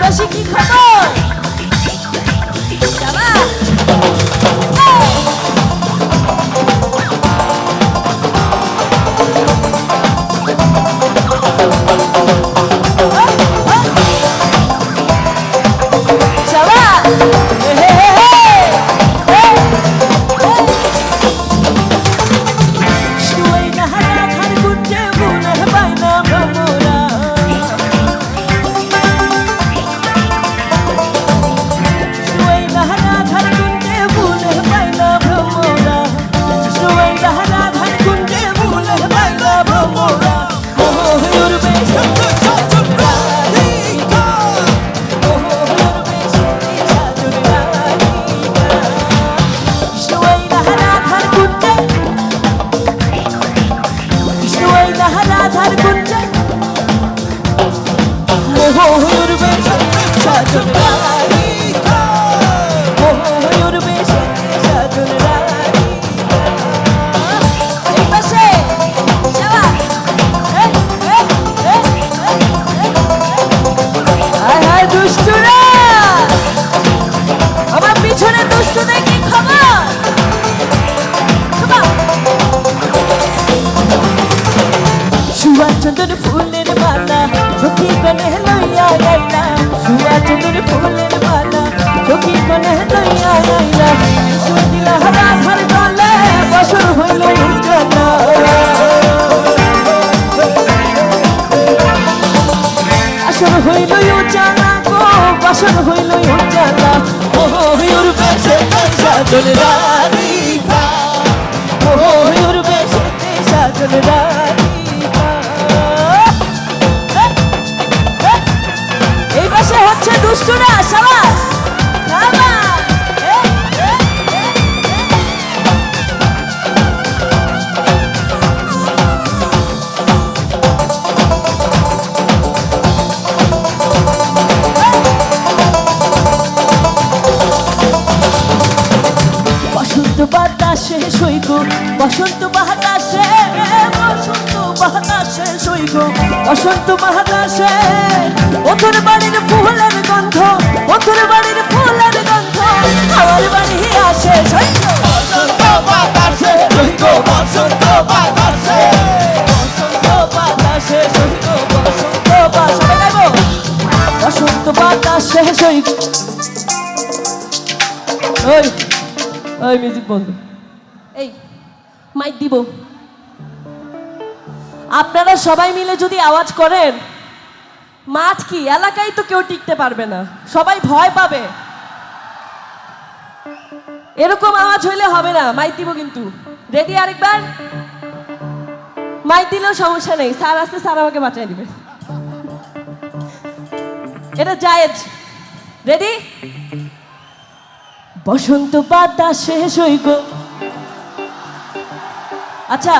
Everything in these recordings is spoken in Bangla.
আদিবাসী কি খবর? যাবা? চন্দন ফুলের মালা সখী কনে লইয়া আইলা, সুয়া চন্দন ফুলের মালা সখী কনে লইয়া আইলা, দিলা রাধার গলে বসর হইল উজালা, আসর হইল উজালা গো বসর হইল উজালা, ময়ূর বেশে সাজন রাধিকা, ময়ূর বেশে সাজন রাধিকা। এই পাশে হচ্ছে দুষ্টুরা সাবাস বসন্ত বাতাসে সৈগ, বসন্ত বাতাসে, বসন্ত বাতাসে সৈগ, বসন্ত বাতাসে ওদের বাড়ির ফুলের গন্ধ, ওদের বাড়ির ফুলের গন্ধ আমার বাড়ি আসে সৈগ, বসন্ত বাতাসে সৈগ, বসন্ত বাতাসে, বসন্ত বাতাসে সৈগ, বসন্ত বাতাসে গাইবো, বসন্ত বাতাসে সৈগ। ওই ওই মিউজিক বন্ধ, এই মাইক দিব। আপনারা সবাই মিলে যদি আওয়াজ করেন, মাঠ কি এলাকায় তো কেউ টিকতে পারবে না, সবাই ভয় পাবে। এরকম আওয়াজ হইলে হবে না, মাইক দিব কিন্তু। রেডি? আরেকবার মাইক দিলেও সমস্যা নেই, স্যার আসতে স্যার আমাকে বাঁচিয়ে দিবে, এটা জায়েজ। রেডি? বসন্ত বাতাসে সৈগ। আচ্ছা,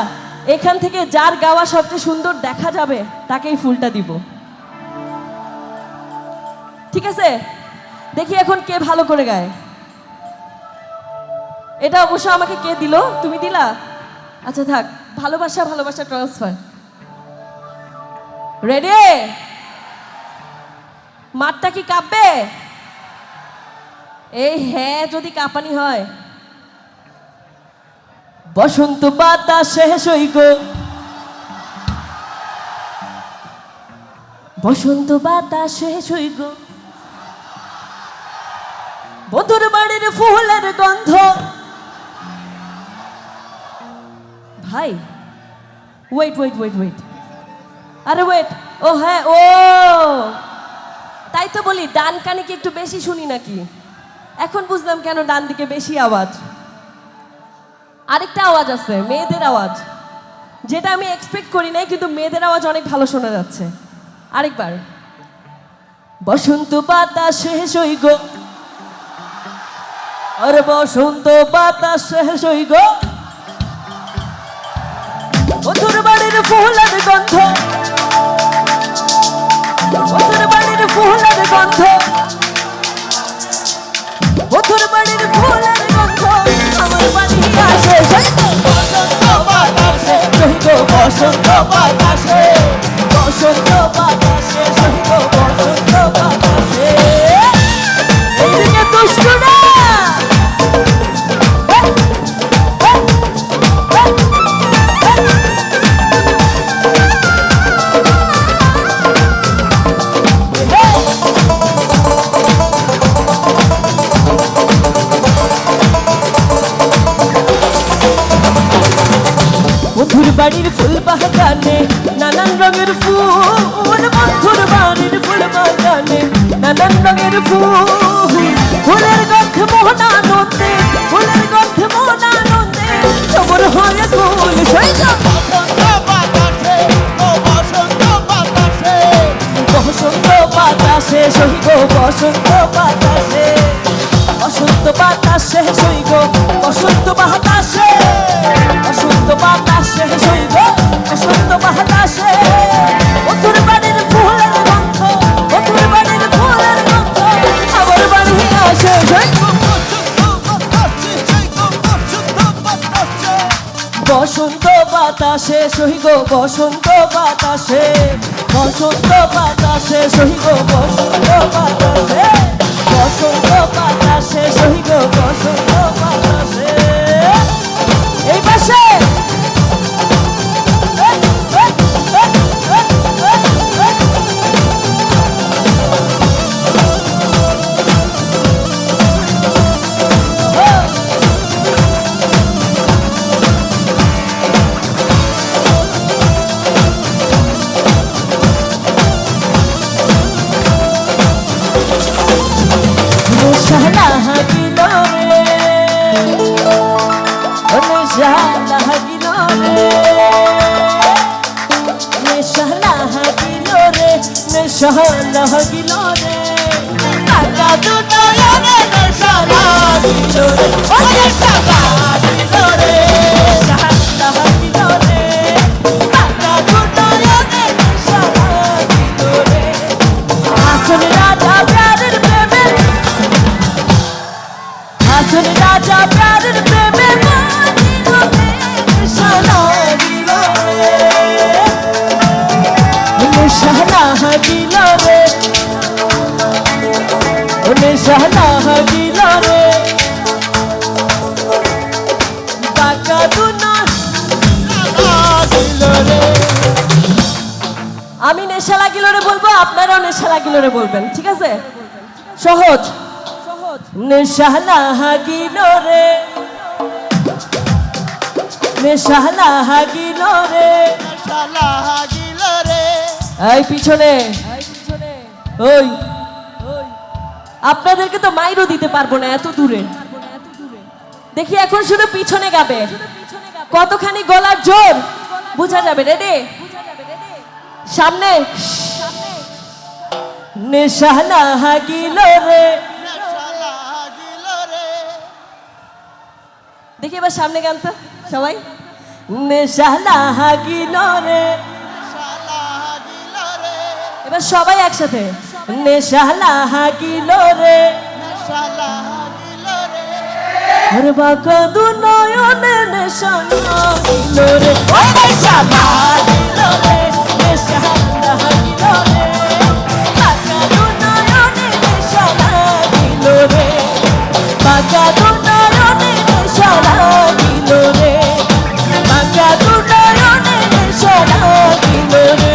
এখান থেকে যার গাওয়া সবচেয়ে সুন্দর দেখা যাবে তাকেই ফুলটা দিব, ঠিক আছে? দেখি এখন কে ভালো করে গায়। এটা অবশ্য আমাকে কে দিল? তুমি দিলা? আচ্ছা থাক, ভালোবাসা ভালোবাসা ট্রান্সফার। রেডি? মাঠটা কি কাঁপবে? এই হ্যাঁ যদি কাঁপানি হয়। বসন্ত বাতাসে সৈগ, বসন্ত বাতাসে সৈগ, বধুর বাড়ির ফুলের গন্ধ। ভাই ওয়েট ওয়েট ওয়েট ওয়েট, আরে ওয়েট, ও হ্যাঁ, ও তাই তো বলি ডান কানে কি একটু বেশি শুনি নাকি? এখন বুঝলাম কেন ডান দিকে বেশি আওয়াজ। আরেকটা আওয়াজ আছে, মেয়েদের আওয়াজ, যেটা আমি এক্সপেক্ট করি নাই, কিন্তু মেয়েদের আওয়াজ অনেক ভালো শোনা যাচ্ছে। আরেকবার। বসন্ত বাতাসে সৈগ, আরে বসন্ত বাতাসে সৈগ, বধুর বাড়ির ফুলের গন্ধ, বধুর বাড়ির ফুলের গন্ধ, বধুর বাড়ির ফুলের গন্ধ আমার বাড়ি আসে সৈগ, বসন্ত বাতাসে সৈগ, বসন্ত বাতাসে, বসন্ত বাতাসে সৈগ, বসন্ত বাতাসে। বন্ধুর বাড়ির ফুল বাগানে নানান রঙের ফুল, বন্ধুর বাড়ির ফুল বাগানে নানান রঙের ফুল, ফুলের গন্ধ মোহনানন্দে, ফুলের গন্ধ মোহনানন্দে সবর হয়ে ফুল সইল বসন্ত বাতাসে সইব বসন্ত বাতাসে, বসন্ত বাতাসে সইব বসন্ত বাতাসে, বসন্ত বাতাসে সইব বসন্ত বাতাসে, বন্ধুর বাড়ির ফুলের গন্ধ, বন্ধুর বাড়ির ফুলের গন্ধ আমার বাড়ি আসে সইব বসন্ত বাতাসে সইব বসন্ত বাতাসে, বসন্ত বাতাসে সইব বসন্ত বাতাসে, বসন্ত বাতাসে সইব বসন্ত বাতাসে। এই পাশে নেশা লাগিল রে, টাকা দুটো এনে নেশা লাগিল রে, ও নেশা লাগিল রে, নেশা লাগিল রে, টাকা দুটো এনে নেশা লাগিল রে। আসল রাজা প্যারের প্রেমে, আসল রাজা প্যারের প্রেমে লাগিল রে, নেশা লাগিল রে, নেশা লাগিল রে, নেশা লাগিল রে, টাকা দুটো লাগিল রে। আমি নেশা লাগিল রে বলবো, আপনারাও নেশা লাগিল রে বলবেন, ঠিক আছে? সহজ সহজ। নেশা লাগিল রে, নেশা লাগিল রে, নেশা লাগিল রে। এই পিছনে ওই আপনাদেরকে তো মাইরও দিতে পারবো না, এত দূরে। দেখি এখন শুধু পিছনে গাবে, কতখানি গলার জোর বোঝা যাবে। রেডি? সামনে। নেশা লাগিল রে, নেশা লাগিল রে। দেখি এবার সামনে গান তো সবাই। নেশা লাগিল রে, নেশা লাগিল রে। এবার সবাই একসাথে। নেশা লাগিল রে, নেশা লাগিল রে। ওরে বাঁকা দু নয়নে নেশা লাগিল রে, ও নেশা লাগিল রে, নেশা লাগিল রে, বাঁকা দু নয়নে নেশা লাগিল রে, বাঁকা দু নয়নে নেশা লাগিল রে, বাঁকা দু নয়নে নেশা লাগিল রে।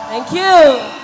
Thank you.